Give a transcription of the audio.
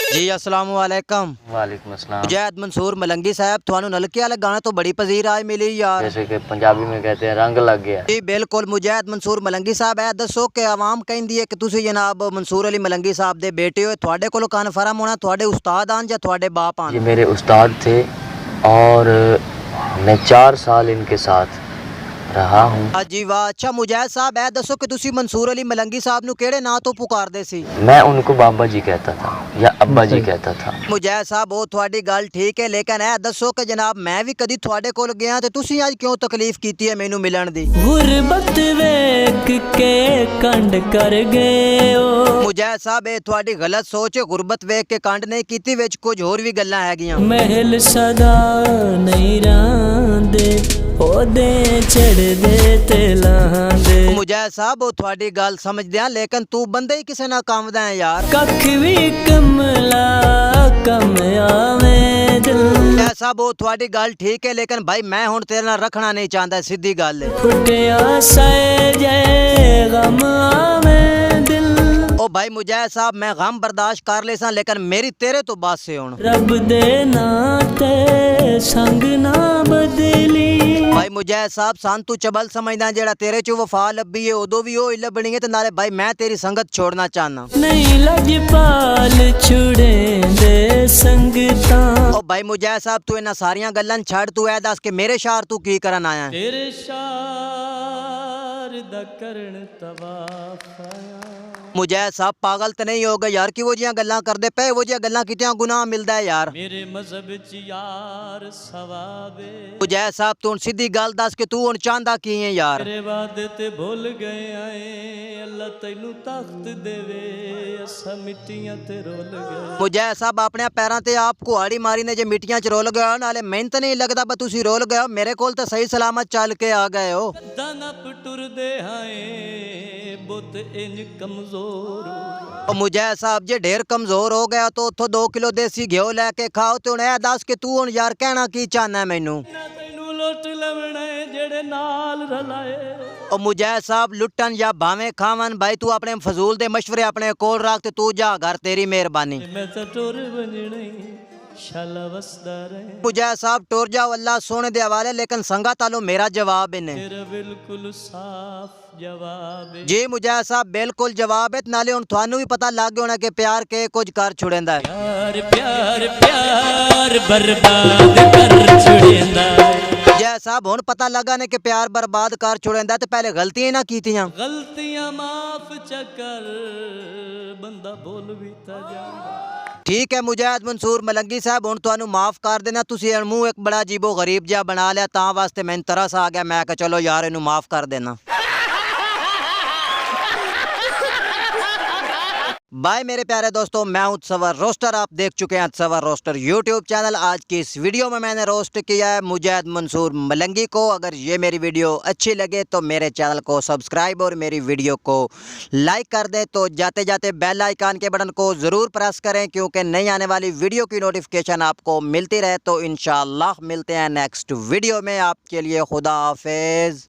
जी अस्सलाम वालेकुम। वालेकुम अस्सलाम। मुजैद मंसूर मलंगी साहब, थानू नलके वाले गाने तो बड़ी पजीर आए मिली यार। जैसे कि पंजाबी में कहते हैं रंग लग गया। जी बिल्कुल मुजैद मंसूर मलंगी साहब है दसो कि आवाम कहती है कि तुसी जनाब मंसूर अली मलंगी साहब दे बेटे हो, थोड़े कोल कन्फर्म होना थोड़े उस्ताद आन या थोड़े बाप आन? ये मेरे उस्ताद थे और मैं 4 साल इनके साथ रहा हूँ। जी वाह। अच्छा मुजैद साहब है दसो कि तुसी मंसूर अली मलंगी साहब नू केड़े नां तो पुकारदे सी? मैं उनको बाबा जी कहता था या अब्बा जी कहता था। मुजैद साहब वो थोड़ी गल ठीक है, लेकिन है दसो कि जनाब मैं भी कदी थोड़े कोल गया ते तुसी अज क्यों तकलीफ कीती है मैनू मिलन दी? गुरबत वेख के कंड कर गए ओ। मुजैद साहब ये थोड़ी गलत सोच है, गुरबत वेख के कंड नहीं कीती, विच कुछ होर भी गल्लां हैगियां। महल सदा नहीं रांदे ओदे चढ़दे ते लांदे। मुजैद साहब वो थोड़ी गल समझदे हां, लेकिन तू बंदे ही किसे ना कामदा है यार। कख भी कमला कम आवे दिल। ऐसा वो थोड़ी गल ठीक है, लेकिन भाई मैं हुण तेरे नाल रखना नहीं चाहता, सीधी गल है। फुटिया सहे जय गम आवे दिल। ओ भाई मुजैद साहब मैं गम बर्दाश्त कर ले सा, लेकिन मेरी तेरे तो बात से हुण रब दे नाते संग ना बदली। भाई मुजैद साहब सान तू चबल समझदा, जेड़ा तेरे च वफा लब्भी है उदो भी ओ ही लभनी है, ते नाले भाई मैं तेरी संगत छोड़ना चाहना नहीं। लजपाल छुड़े दे संगता। ओ भाई मुजैद साहब तू इन्हां सारियां गल्लां छड़, तू ऐ दस के मेरे शहर तू की करन आया है? तेरे शार दा करन तवाफ आया। मुजैद साहब पागल तो नहीं हो गए यार कि वो जियां गल्लां करदे पे, वो जियां गल्लां कीतियां गुनाह मिलदा है यार। मेरे मजहब च यार सवाबे। मुजैद साहब तू हुण सीधी गल दस कि तू हुण चाहंदा की है यार? तेरे वादे ते भुल गए आए अल्लाह तैनू तख्त देवे असा मिट्टियां ते रोल गए। मुजैद साहब अपने पैरां ते आप कुहाड़ी मारी ने जे मिट्टियां च रोल गए हो, नाले मैनूं तो नहीं लगदा बा तुसी रोल गए हो, मेरे कोल तो सही सलामत चल के आ गए हो। दाना पटुरदे हाए बुत इंज कमजोर। ओ मुजैद साहब जे ढेर कमजोर हो गया तो उथों 2 किलो देसी घ्यो लैके खाओ, ते हुण ऐ दस कि तू हुण यार कहना की चाहना है मैनू? तैनू लुट लवणे जेड़े नाल रलाए। ओ मुजैद साहब लुटन या भावें खावन, भाई तू अपने फजूल दे मशवरे अपने कोल रख ते तू जा घर, तेरी मेहरबानी। मैं तो टुर बजने शाला वसदा रहे। मुजैद साहब टुर जाओ अल्लाह सोने दे हवाले, लेकिन संगत आलो मेरा जवाब इन्हें। तेरा बिल्कुल साफ जवाब है। जी मुजैद साहब बिल्कुल जवाब है, नाले हुण थानू भी पता लग गया होना कि प्यार के कुछ कर छुड़ेंदा है। प्यार प्यार प्यार बर्बाद कर छुड़ेंदा है। जय साहब हुण पता लगा ने कि प्यार बर्बाद कर छुड़ेंदा, ते पहले गलतियां ना कीतियां। गलतियां माफ चकर बंदा बोल भी ता जांदा। ठीक है मुजैद मंसूर मलंगी साहब हुण तुहानू माफ कर देना, तुसी मुंह एक बड़ा अजीबो गरीब जिहा बना लिया, तां वास्ते मैनूं तरस आ गया, मैं कहा चलो यार इनू माफ कर देना। बाय मेरे प्यारे दोस्तों, मैं हूं तसव्वुर रोस्टर, आप देख चुके हैं तसव्वुर रोस्टर यूट्यूब चैनल। आज की इस वीडियो में मैंने रोस्ट किया है मुजैद मंसूर मलंगी को। अगर ये मेरी वीडियो अच्छी लगे तो मेरे चैनल को सब्सक्राइब और मेरी वीडियो को लाइक कर दें। तो जाते जाते बेल आइकान के बटन को ज़रूर प्रेस करें, क्योंकि नई आने वाली वीडियो की नोटिफिकेशन आपको मिलती रहे। तो इंशाअल्लाह मिलते हैं नेक्स्ट वीडियो में, आपके लिए खुदा हाफिज़।